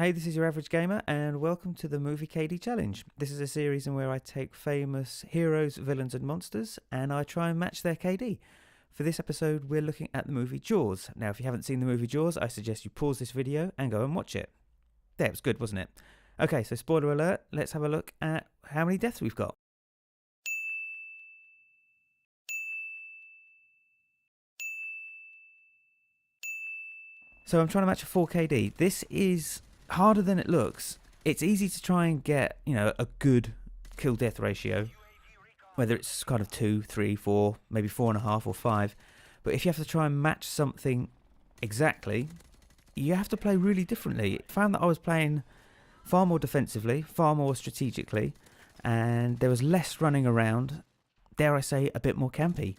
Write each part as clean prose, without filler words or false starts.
Hey, this is your average gamer, and welcome to the Movie KD Challenge. This is a series in where I take famous heroes, villains, and monsters, and I try and match their KD. For this episode, we're looking at the movie Jaws. Now, if you haven't seen the movie Jaws, I suggest you pause this video and go and watch it. There, it was good, wasn't it? Okay, so spoiler alert, let's have a look at how many deaths we've got. So I'm trying to match a 4KD. This is harder than it looks. It's easy to try and get, a good kill-death ratio, whether it's kind of 2, 3, 4, maybe 4.5 or 5. But if you have to try and match something exactly, you have to play really differently. I found that I was playing far more defensively, far more strategically, and there was less running around, dare I say, a bit more campy.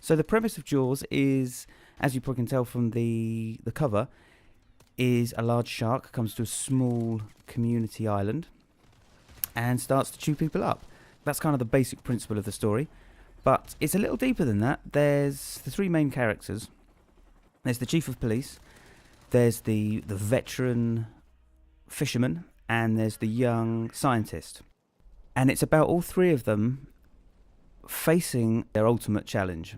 So the premise of Jaws is, as you probably can tell from the cover, is a large shark comes to a small community island and starts to chew people up. That's kind of the basic principle of the story, but it's a little deeper than that. There's the three main characters. There's the chief of police, there's the veteran fisherman, and there's the young scientist. And it's about all three of them facing their ultimate challenge.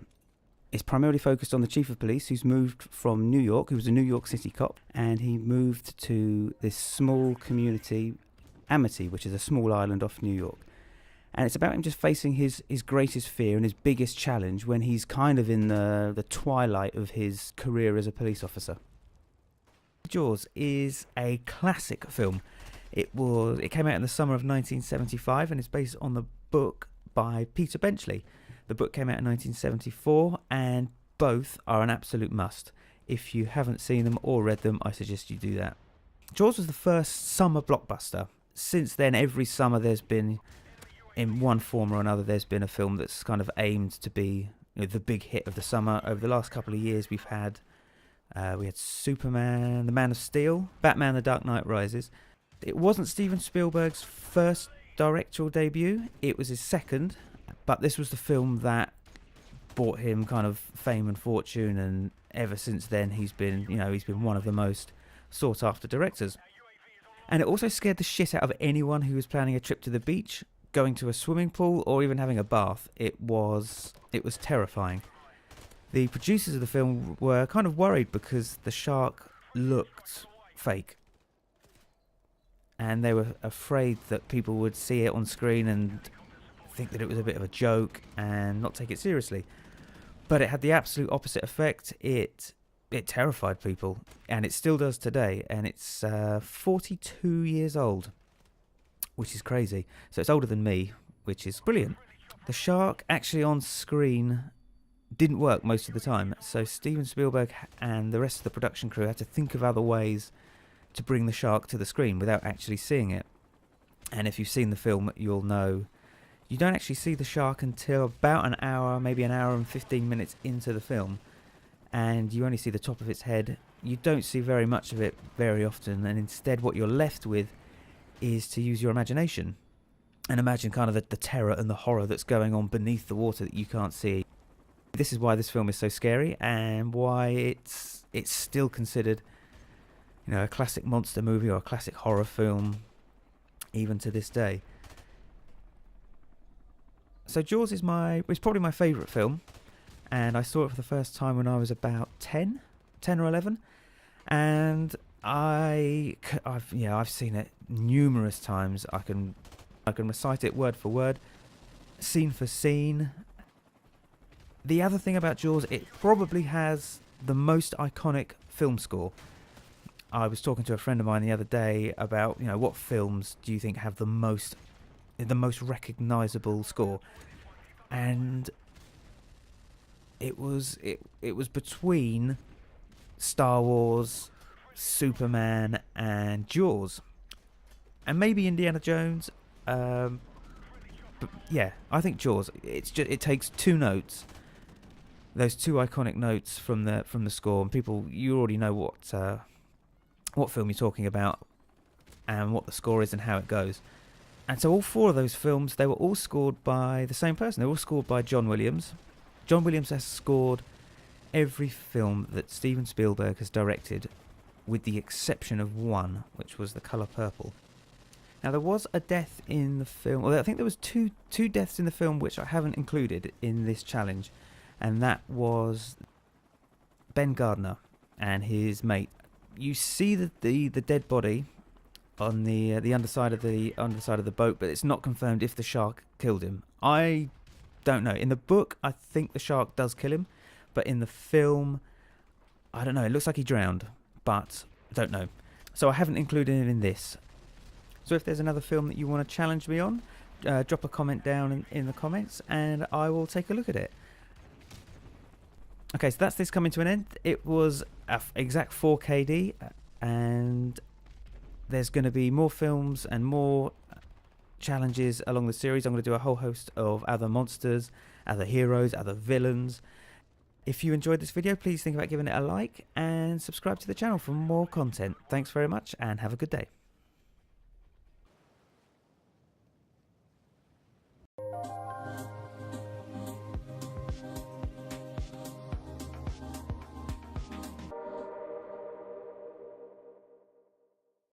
It's primarily focused on the chief of police, who's moved from New York, who was a New York City cop, and he moved to this small community, Amity, which is a small island off New York. And it's about him just facing his greatest fear and his biggest challenge when he's kind of in the twilight of his career as a police officer. Jaws is a classic film. It came out in the summer of 1975 and is based on the book by Peter Benchley. The book came out in 1974, and both are an absolute must. If you haven't seen them or read them, I suggest you do that. Jaws was the first summer blockbuster. Since then, every summer there's been, in one form or another, there's been a film that's kind of aimed to be the big hit of the summer. Over the last couple of years, we had Superman, The Man of Steel, Batman: The Dark Knight Rises. It wasn't Steven Spielberg's first directorial debut. It was his second. But this was the film that brought him kind of fame and fortune, and ever since then he's been one of the most sought after directors. And it also scared the shit out of anyone who was planning a trip to the beach, going to a swimming pool, or even having a bath. It was terrifying. The producers of the film were kind of worried because the shark looked fake. And they were afraid that people would see it on screen and think that it was a bit of a joke and not take it seriously. But it had the absolute opposite effect. It terrified people, and it still does today. And it's 42 years old, which is crazy. So it's older than me, which is brilliant. The shark actually on screen didn't work most of the time, so Steven Spielberg and the rest of the production crew had to think of other ways to bring the shark to the screen without actually seeing it. And if you've seen the film, you'll know you don't actually see the shark until about an hour, maybe an hour and 15 minutes into the film, and you only see the top of its head. You don't see very much of it very often, and instead what you're left with is to use your imagination and imagine kind of the terror and the horror that's going on beneath the water that you can't see. This is why this film is so scary, and why it's still considered a classic monster movie or a classic horror film even to this day. So Jaws is probably my favourite film, and I saw it for the first time when I was about 10 or 11, and I've seen it numerous times. I can recite it word for word, scene for scene. The other thing about Jaws, it probably has the most iconic film score. I was talking to a friend of mine the other day about what films do you think have the most recognisable score, and it was between Star Wars, Superman, and Jaws, and maybe Indiana Jones. But yeah, I think Jaws. It takes two notes, those two iconic notes from the score, and people, you already know what film you're talking about and what the score is and how it goes. And so all four of those films, they were all scored by the same person. They were all scored by John Williams. John Williams has scored every film that Steven Spielberg has directed with the exception of one, which was the colour purple. Now there was a death in the film, well, I think there was two deaths in the film which I haven't included in this challenge, and that was Ben Gardner and his mate. You see the dead body on the underside of the boat, but it's not confirmed if the shark killed him. I don't know. In the book, I think the shark does kill him, but in the film, I don't know. It looks like he drowned, but I don't know. So I haven't included it in this. So if there's another film that you want to challenge me on, drop a comment down in the comments and I will take a look at it. Okay, so that's this coming to an end. It was an exact 4KD, and there's going to be more films and more challenges along the series. I'm going to do a whole host of other monsters, other heroes, other villains. If you enjoyed this video, please think about giving it a like and subscribe to the channel for more content. Thanks very much and have a good day.